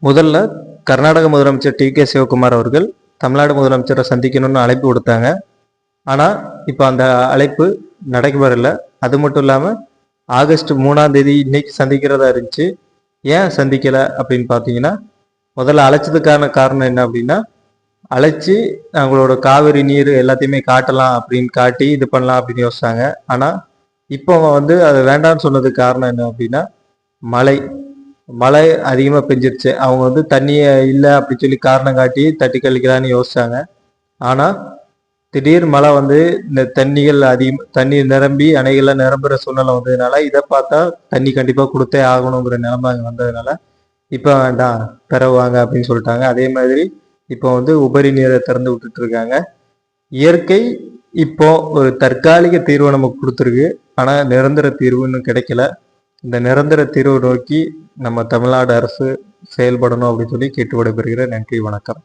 முதல்ல கர்நாடக முதலமைச்சர் டி.கே. சிவகுமார் அவர்கள் தமிழ்நாடு முதலமைச்சரை சந்திக்கணும்னு அழைப்பு கொடுத்தாங்க. ஆனால் இப்போ அந்த அழைப்பு நடைபெறல. அது மட்டும் இல்லாமல் ஆகஸ்ட் 3ஆம் தேதி இன்னைக்கு சந்திக்கிறதா இருந்துச்சு. ஏன் சந்திக்கலை அப்படின்னு பார்த்தீங்கன்னா, முதல்ல அழைச்சதுக்கான காரணம் என்ன அப்படின்னா, அழைச்சி அவங்களோட காவிரி நீர் எல்லாத்தையுமே காட்டலாம் அப்படின்னு காட்டி இது பண்ணலாம் அப்படின்னு யோசிச்சாங்க. ஆனால் இப்போ அது வேண்டாம்னு சொன்னதுக்கு காரணம் என்ன அப்படின்னா, மழை மழை அதிகமாக பெஞ்சிருச்சு. அவங்க தண்ணியை இல்லை அப்படின்னு சொல்லி காரணம் காட்டி தட்டி கழிக்கலான்னு யோசிச்சாங்க. ஆனால் திடீர் மழை இந்த தண்ணீர் நிரம்பி அணைகள்லாம் நிரம்புற சூழ்நிலை வந்ததுனால இதை பார்த்தா தண்ணி கண்டிப்பாக கொடுத்தே ஆகணுங்கிற நிலைமை வந்ததுனால இப்போ வேண்டாம் பெறவாங்க அப்படின்னு சொல்லிட்டாங்க. அதே மாதிரி இப்போ உபரி நீரை திறந்து விட்டுட்டு இருக்காங்க. இயற்கை இப்போ ஒரு தற்காலிக தீர்வை நமக்கு கொடுத்துருக்கு. ஆனால் நிரந்தர தீர்வு இன்னும் கிடைக்கல. இந்த நிரந்தர தீர்வை நோக்கி நம்ம தமிழ்நாடு அரசு செயல்படணும் அப்படின்னு சொல்லி கேட்டு விடைபெறுகிறேன். நன்றி, வணக்கம்.